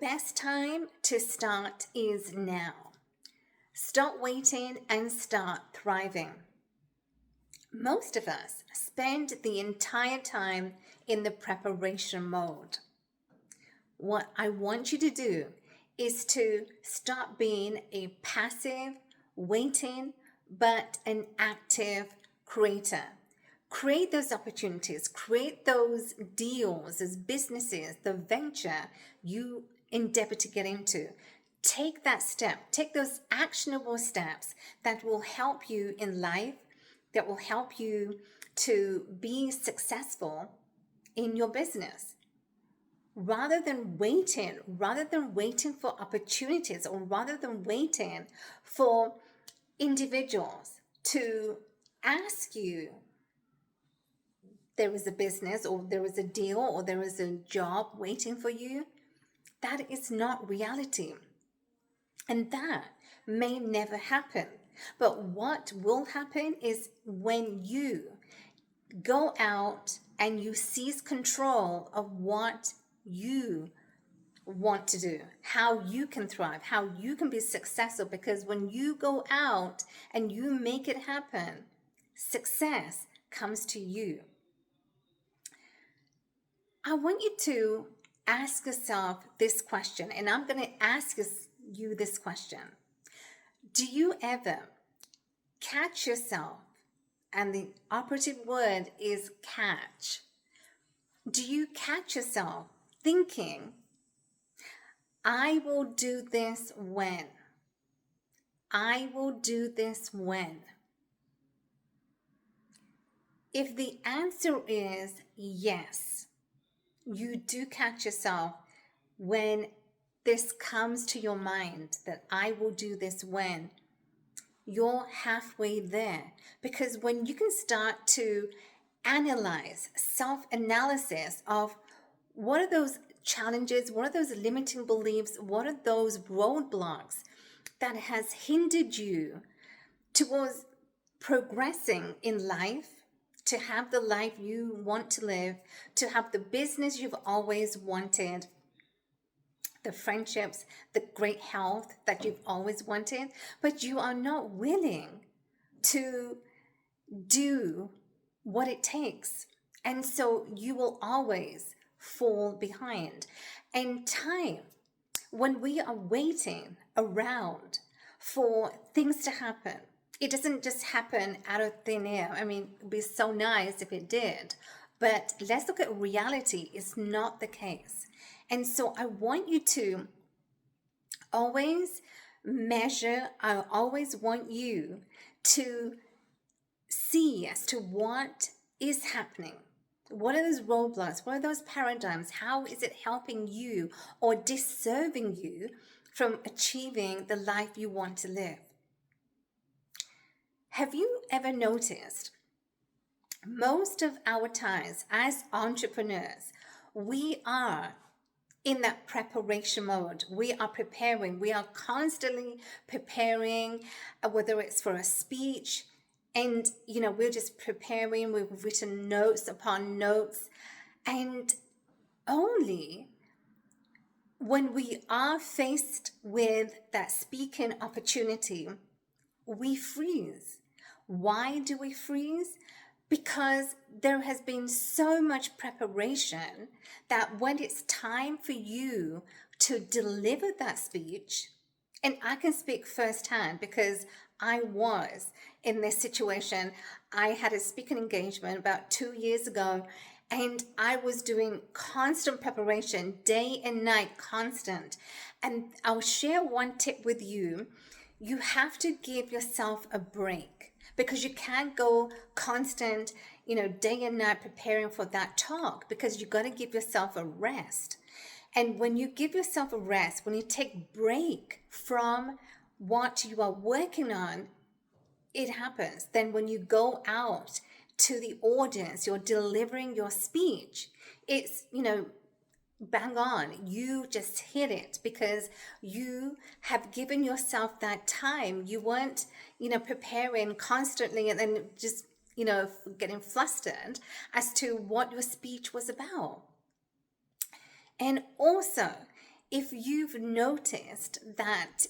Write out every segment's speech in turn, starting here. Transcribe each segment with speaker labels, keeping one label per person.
Speaker 1: best time to start is now. Stop waiting and start thriving. Most of us spend the entire time in the preparation mode. What I want you to do is to stop being a passive, waiting, but an active creator. Create those opportunities, create those deals, those businesses, the venture you endeavor to get into. Take that step, take those actionable steps that will help you in life, that will help you to be successful in your business. Rather than waiting for opportunities, or rather than waiting for individuals to ask you, there is a business or there is a deal or there is a job waiting for you, that is not reality. And that may never happen. But what will happen is when you go out and you seize control of what you want to do, how you can thrive, how you can be successful. Because when you go out and you make it happen, success comes to you. I want you to ask yourself this question, and I'm going to ask you this question. Do you ever catch yourself, and the operative word is catch, do you catch yourself thinking, I will do this when? I will do this when? If the answer is yes, you do catch yourself when this comes to your mind, that I will do this when, you're halfway there. Because when you can start to analyze, self-analysis of what are those challenges, what are those limiting beliefs, what are those roadblocks that has hindered you towards progressing in life, to have the life you want to live, to have the business you've always wanted, the friendships, the great health that you've always wanted, but you are not willing to do what it takes. And so you will always fall behind. And time, when we are waiting around for things to happen, it doesn't just happen out of thin air. I mean, it'd be so nice if it did, but let's look at reality. It's not the case. And so I want you to always measure, I always want you to see as to what is happening. What are those roadblocks? What are those paradigms? How is it helping you or disserving you from achieving the life you want to live? Have you ever noticed most of our times as entrepreneurs, we are in that preparation mode. We are preparing. We are constantly preparing, whether it's for a speech, and we're just preparing. We've written notes upon notes, and only when we are faced with that speaking opportunity, we freeze. Why do we freeze? Because there has been so much preparation that when it's time for you to deliver that speech, and I can speak firsthand because I was in this situation. I had a speaking engagement about 2 years ago, and I was doing constant preparation, day and night, constant. And I'll share one tip with you. You have to give yourself a break, because you can't go constant, day and night preparing for that talk, because you got to give yourself a rest. And when you give yourself a rest, when you take break from what you are working on, it happens. Then when you go out to the audience, you're delivering your speech, it's, bang on. You just hit it because you have given yourself that time. You weren't, preparing constantly and then just, getting flustered as to what your speech was about. And also, if you've noticed that,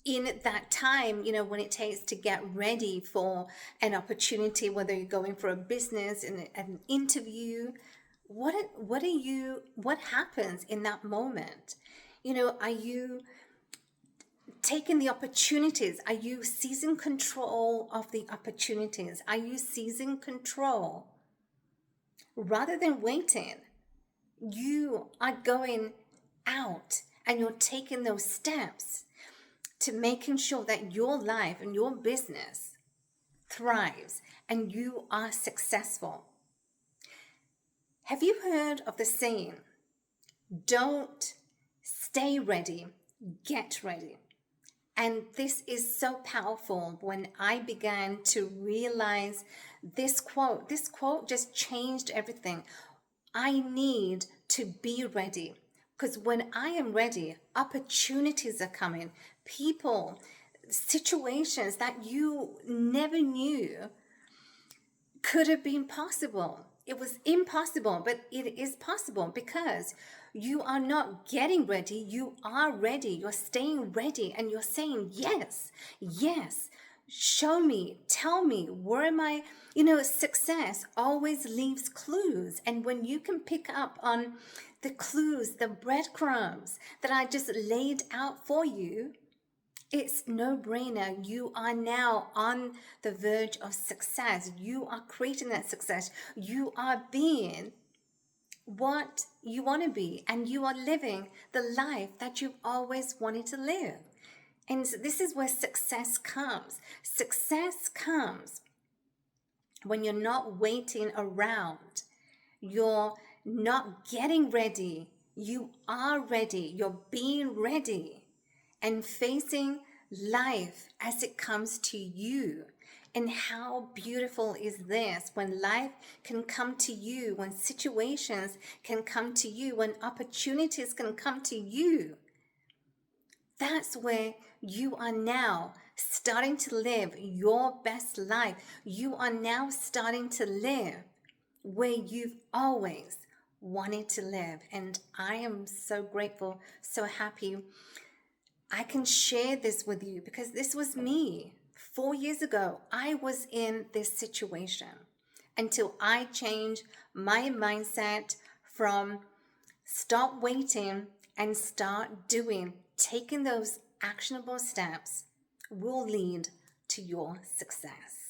Speaker 1: in that time, when it takes to get ready for an opportunity, whether you're going for a business and an interview, what happens in that moment? Are you taking the opportunities? Are you seizing control of the opportunities? Are you seizing control? Rather than waiting, you are going out and you're taking those steps to making sure that your life and your business thrives and you are successful. Have you heard of the saying, don't stay ready, get ready? And this is so powerful. When I began to realize this quote just changed everything. I need to be ready, because when I am ready, opportunities are coming, people, situations that you never knew could have been possible. It was impossible, but it is possible because you are not getting ready. You are ready. You're staying ready and you're saying, yes, yes, show me, tell me, where am I? Success always leaves clues. And when you can pick up on the clues, the breadcrumbs that I just laid out for you, it's no brainer. You are now on the verge of success. You are creating that success. You are being what you want to be, and you are living the life that you've always wanted to live. And this is where success comes. Success comes when you're not waiting around. You're not getting ready. You are ready. You're being ready and facing life as it comes to you. And how beautiful is this when life can come to you, when situations can come to you, when opportunities can come to you. That's where you are now starting to live your best life. You are now starting to live where you've always wanted to live. And I am so grateful, so happy I can share this with you, because this was me. 4 years ago, I was in this situation until I changed my mindset from stop waiting and start doing. Taking those actionable steps will lead to your success.